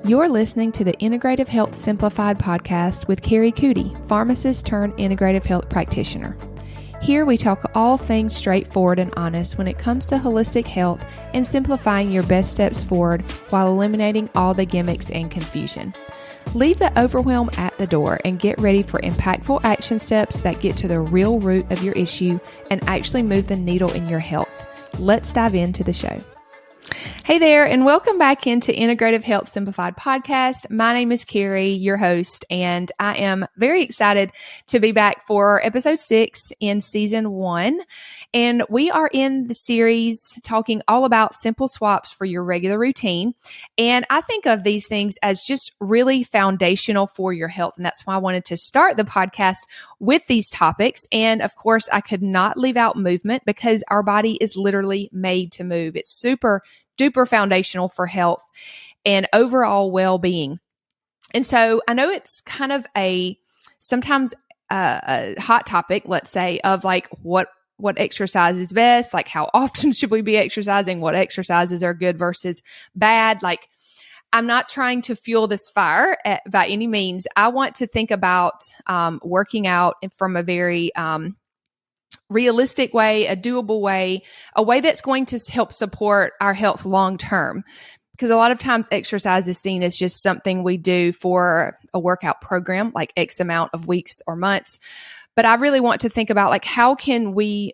You're listening to the Integrative Health Simplified podcast with Kari, Coody, Pharmacist turned Integrative Health Practitioner. Here we talk all things straightforward and honest when it comes to holistic health and simplifying your best steps forward while eliminating all the gimmicks and confusion. Leave the overwhelm at the door and get ready for impactful action steps that get to the real root of your issue and actually move the needle in your health. Let's dive into the show. Hey there, and welcome back into Integrative Health Simplified podcast. My name is Kari, your host, and I am very excited to be back for episode 6 in season 1. And we are in the series talking all about simple swaps for your regular routine. And I think of these things as just really foundational for your health. And that's why I wanted to start the podcast with these topics. And of course, I could not leave out movement because our body is literally made to move. It's super duper foundational for health and overall well-being. And so I know it's kind of sometimes a hot topic, let's say, of like what exercise is best, like how often should we be exercising, what exercises are good versus bad. Like, I'm not trying to fuel this fire by any means. I want to think about working out from a very realistic way, a doable way, a way that's going to help support our health long term. Because a lot of times exercise is seen as just something we do for a workout program, like X amount of weeks or months. But I really want to think about like, how can we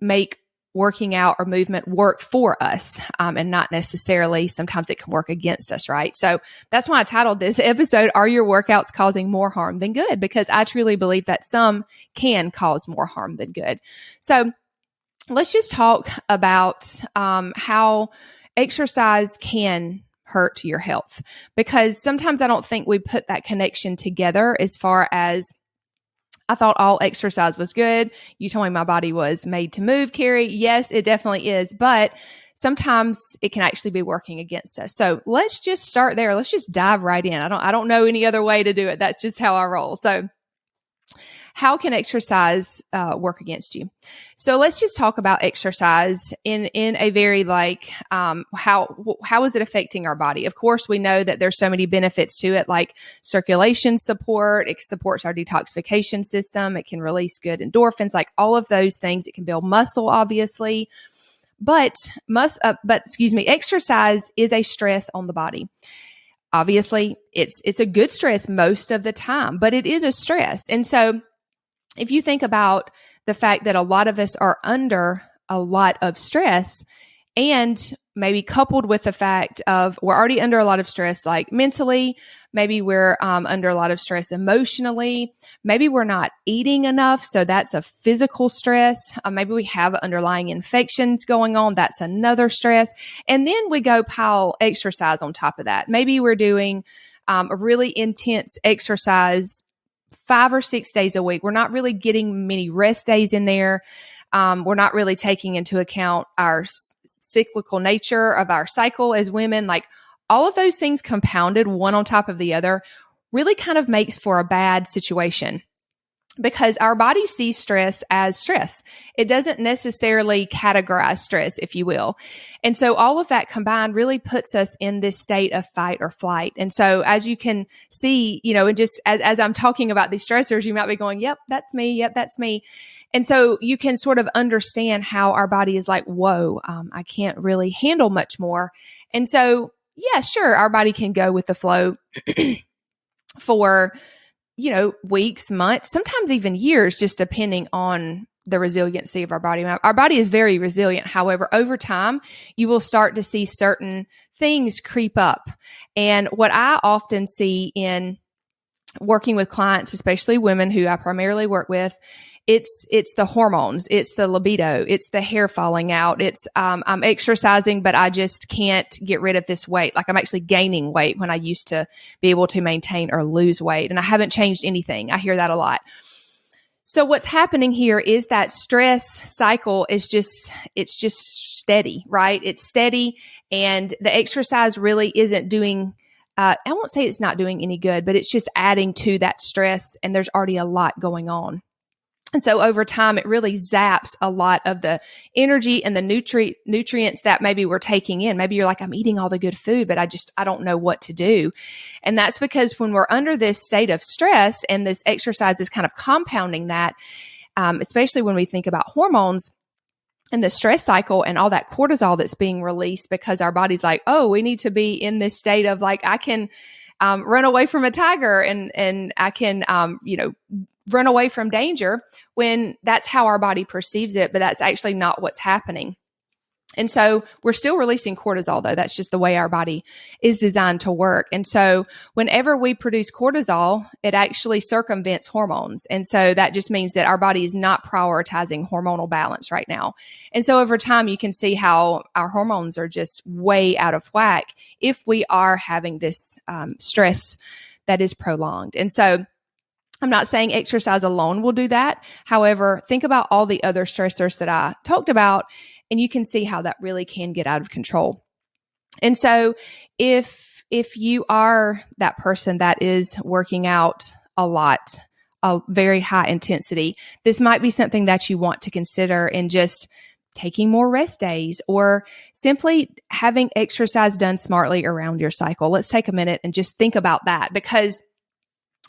make working out or movement work for us and not necessarily sometimes it can work against us, right? So that's why I titled this episode, Are Your Workouts Causing More Harm Than Good? Because I truly believe that some can cause more harm than good. So let's just talk about how exercise can hurt your health, because sometimes I don't think we put that connection together as far as I thought all exercise was good. You told me my body was made to move, Kari. Yes, it definitely is. But sometimes it can actually be working against us. So let's just start there. Let's just dive right in. I don't know any other way to do it. That's just how I roll. So how can exercise work against you? So let's just talk about exercise in a very how is it affecting our body? Of course, we know that there's so many benefits to it, like circulation support. It supports our detoxification system. It can release good endorphins, like all of those things. It can build muscle, obviously. But exercise is a stress on the body. Obviously, it's a good stress most of the time, but it is a stress. And so if you think about the fact that a lot of us are under a lot of stress, and maybe coupled with the fact of we're already under a lot of stress, like mentally, maybe we're under a lot of stress emotionally, maybe we're not eating enough, so that's a physical stress. Maybe we have underlying infections going on, that's another stress. And then we go pile exercise on top of that. Maybe we're doing a really intense exercise 5 or 6 days a week. We're not really getting many rest days in there. We're not really taking into account our cyclical nature of our cycle as women. Like all of those things compounded one on top of the other really kind of makes for a bad situation, because our body sees stress as stress. It doesn't necessarily categorize stress, if you will. And so all of that combined really puts us in this state of fight or flight. And so as you can see, and just as I'm talking about these stressors, you might be going, yep, that's me. Yep, that's me. And so you can sort of understand how our body is like, whoa, I can't really handle much more. And so, yeah, sure, our body can go with the flow for weeks, months, sometimes even years, just depending on the resiliency of our body. Our body is very resilient. However, over time, you will start to see certain things creep up. And what I often see in working with clients, especially women who I primarily work with, it's the hormones, it's the libido, it's the hair falling out, it's I'm exercising, but I just can't get rid of this weight. Like I'm actually gaining weight when I used to be able to maintain or lose weight. And I haven't changed anything. I hear that a lot. So what's happening here is that stress cycle is just steady, right? It's steady, and the exercise really isn't doing I won't say it's not doing any good, but it's just adding to that stress, and there's already a lot going on. And so over time, it really zaps a lot of the energy and the nutrients that maybe we're taking in. Maybe you're like, I'm eating all the good food, but I don't know what to do. And that's because when we're under this state of stress and this exercise is kind of compounding that, especially when we think about hormones and the stress cycle and all that cortisol that's being released, because our body's like, oh, we need to be in this state of like, I can run away from a tiger and I can, run away from danger, when that's how our body perceives it, but that's actually not what's happening. And so we're still releasing cortisol, though. That's just the way our body is designed to work. And so whenever we produce cortisol, it actually circumvents hormones. And so that just means that our body is not prioritizing hormonal balance right now. And so over time, you can see how our hormones are just way out of whack if we are having this stress that is prolonged. And so I'm not saying exercise alone will do that. However, think about all the other stressors that I talked about, and you can see how that really can get out of control. And so if you are that person that is working out a lot, a very high intensity, this might be something that you want to consider in just taking more rest days or simply having exercise done smartly around your cycle. Let's take a minute and just think about that, because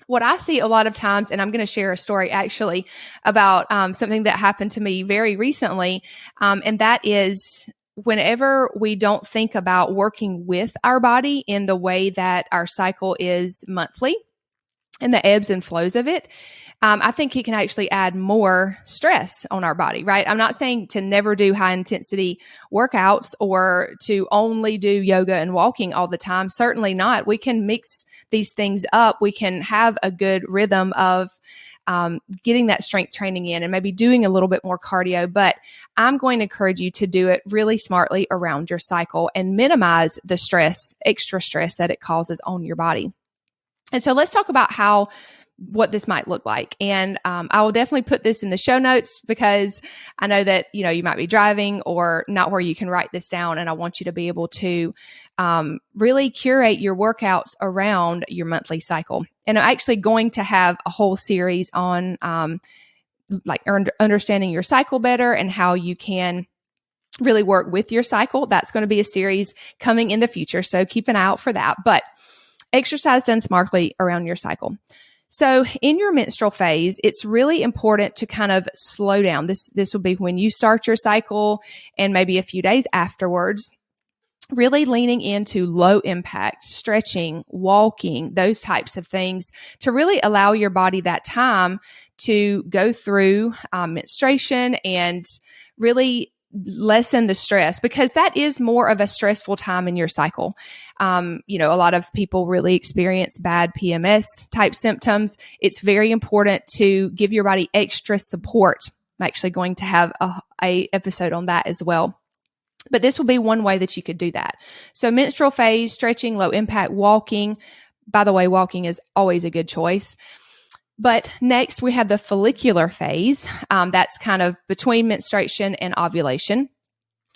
what I see a lot of times, and I'm going to share a story actually about something that happened to me very recently, and that is whenever we don't think about working with our body in the way that our cycle is monthly and the ebbs and flows of it, I think it can actually add more stress on our body, right? I'm not saying to never do high intensity workouts or to only do yoga and walking all the time. Certainly not. We can mix these things up. We can have a good rhythm of getting that strength training in and maybe doing a little bit more cardio. But I'm going to encourage you to do it really smartly around your cycle and minimize the stress, extra stress that it causes on your body. And so let's talk about what this might look like. And I will definitely put this in the show notes, because I know that, you might be driving or not where you can write this down. And I want you to be able to really curate your workouts around your monthly cycle. And I'm actually going to have a whole series on understanding your cycle better and how you can really work with your cycle. That's going to be a series coming in the future. So keep an eye out for that. But exercise done smartly around your cycle. So in your menstrual phase, it's really important to kind of slow down. This will be when you start your cycle and maybe a few days afterwards, really leaning into low impact, stretching, walking, those types of things to really allow your body that time to go through menstruation and really lessen the stress, because that is more of a stressful time in your cycle. A lot of people really experience bad PMS type symptoms. It's very important to give your body extra support. I'm actually going to have a episode on that as well. But this will be one way that you could do that. So menstrual phase, stretching, low impact, walking. By the way, walking is always a good choice. But next we have the follicular phase. That's kind of between menstruation and ovulation.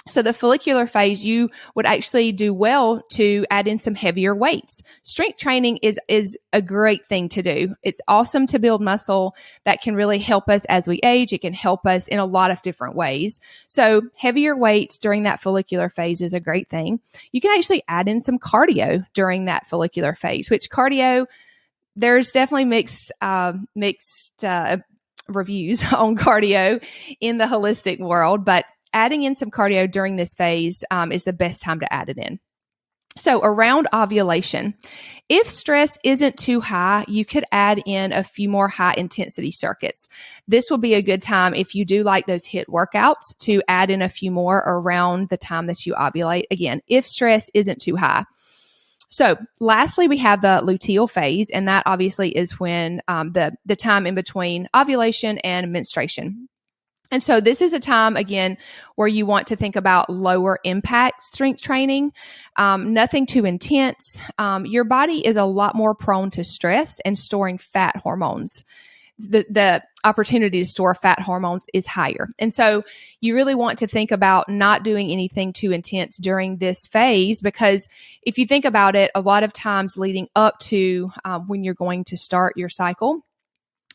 So the follicular phase, you would actually do well to add in some heavier weights. Strength training is a great thing to do. It's awesome to build muscle that can really help us as we age. It can help us in a lot of different ways. So heavier weights during that follicular phase is a great thing. You can actually add in some cardio during that follicular phase, which cardio, there's definitely mixed reviews on cardio in the holistic world, but adding in some cardio during this phase is the best time to add it in. So around ovulation, if stress isn't too high, you could add in a few more high intensity circuits. This will be a good time if you do like those HIIT workouts to add in a few more around the time that you ovulate. Again, if stress isn't too high. So lastly, we have the luteal phase, and that obviously is when the time in between ovulation and menstruation. And so this is a time, again, where you want to think about lower impact strength training, nothing too intense. Your body is a lot more prone to stress and storing fat hormones. The opportunity to store fat hormones is higher. And so you really want to think about not doing anything too intense during this phase, because if you think about it, a lot of times leading up to when you're going to start your cycle,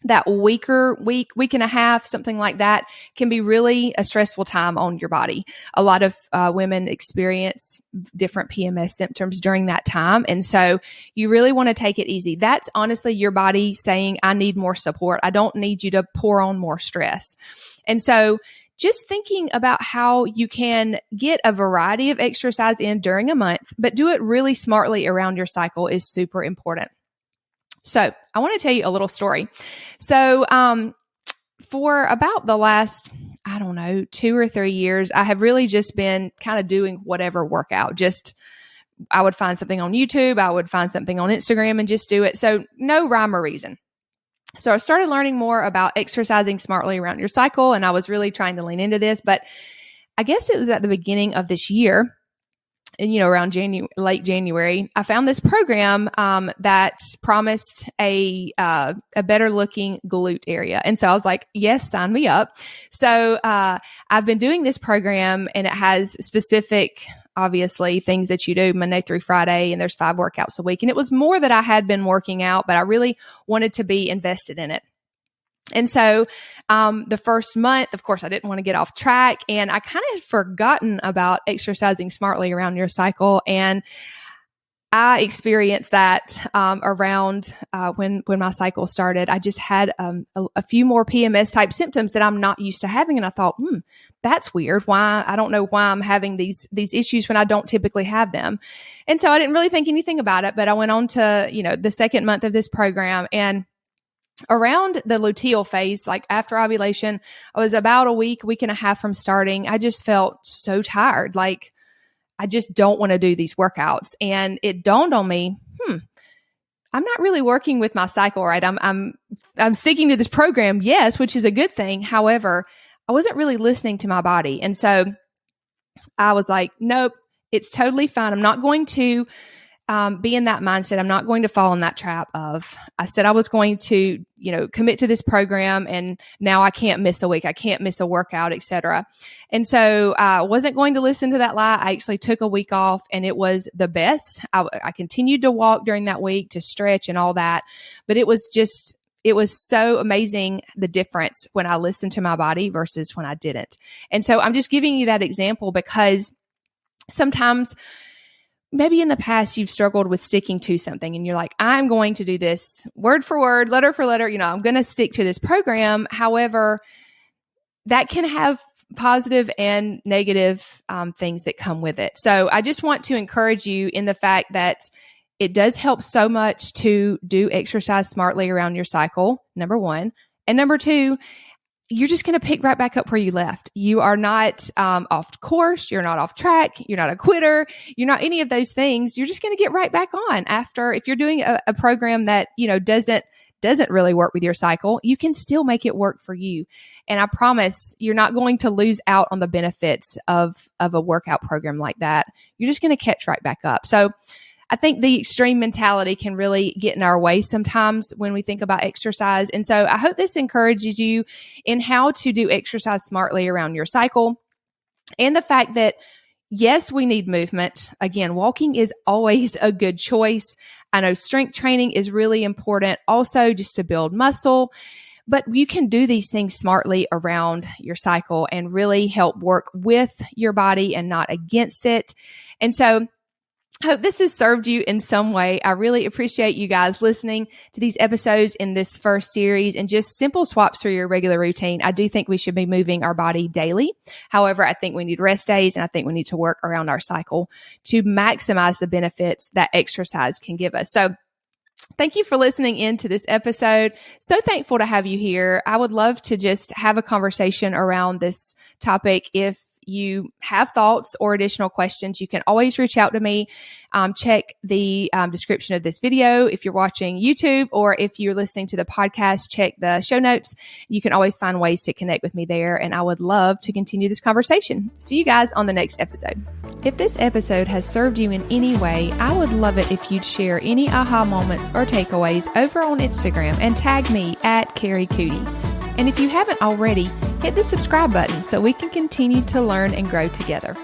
that week and a half, something like that, can be really a stressful time on your body. A lot of women experience different PMS symptoms during that time. And so you really want to take it easy. That's honestly your body saying, I need more support. I don't need you to pour on more stress. And so just thinking about how you can get a variety of exercise in during a month, but do it really smartly around your cycle is super important. So I want to tell you a little story. So for about the last, 2 or 3 years, I have really just been kind of doing whatever workout. I would find something on YouTube, I would find something on Instagram and just do it. So no rhyme or reason. So I started learning more about exercising smartly around your cycle, and I was really trying to lean into this. But I guess it was at the beginning of this year, and around late January, I found this program that promised a better looking glute area. And so I was like, yes, sign me up. So I've been doing this program, and it has specific, obviously, things that you do Monday through Friday, and there's 5 workouts a week. And it was more that I had been working out, but I really wanted to be invested in it. And so the first month, of course, I didn't want to get off track, and I kind of had forgotten about exercising smartly around your cycle. And I experienced that around when my cycle started. I just had a few more PMS type symptoms that I'm not used to having. And I thought, that's weird. Why? I don't know why I'm having these issues when I don't typically have them. And so I didn't really think anything about it, but I went on to, the second month of this program, and around the luteal phase, like after ovulation, I was about a week and a half from starting. I just felt so tired. Like I just don't want to do these workouts. And it dawned on me, I'm not really working with my cycle, right? I'm sticking to this program, yes, which is a good thing. However, I wasn't really listening to my body. And so I was like, nope, it's totally fine. I'm not going to be in that mindset. I'm not going to fall in that trap of, I said I was going to, commit to this program, and now I can't miss a week. I can't miss a workout, etc. And so I wasn't going to listen to that lie. I actually took a week off, and it was the best. I continued to walk during that week, to stretch and all that. But it was so amazing, the difference when I listened to my body versus when I didn't. And so I'm just giving you that example because sometimes maybe in the past you've struggled with sticking to something, and you're like, I'm going to do this word for word, letter for letter, I'm going to stick to this program. However, that can have positive and negative things that come with it. So I just want to encourage you in the fact that it does help so much to do exercise smartly around your cycle, number one. And number two, you're just going to pick right back up where you left. You are not off course. You're not off track. You're not a quitter. You're not any of those things. You're just going to get right back on after. If you're doing a program that, doesn't really work with your cycle, you can still make it work for you. And I promise you're not going to lose out on the benefits of a workout program like that. You're just going to catch right back up. So I think the extreme mentality can really get in our way sometimes when we think about exercise. And so I hope this encourages you in how to do exercise smartly around your cycle, and the fact that, yes, we need movement. Again, walking is always a good choice. I know strength training is really important also, just to build muscle, but you can do these things smartly around your cycle and really help work with your body and not against it. And so I hope this has served you in some way. I really appreciate you guys listening to these episodes in this first series, and just simple swaps for your regular routine. I do think we should be moving our body daily. However, I think we need rest days, and I think we need to work around our cycle to maximize the benefits that exercise can give us. So thank you for listening in to this episode. So thankful to have you here. I would love to just have a conversation around this topic. If you have thoughts or additional questions, you can always reach out to me. Check the description of this video if you're watching YouTube, or if you're listening to the podcast, check the show notes. You can always find ways to connect with me there, and I would love to continue this conversation. See you guys on the next episode. If this episode has served you in any way, I would love it if you'd share any aha moments or takeaways over on Instagram and tag me at Kari Coody. And if you haven't already, hit the subscribe button so we can continue to learn and grow together.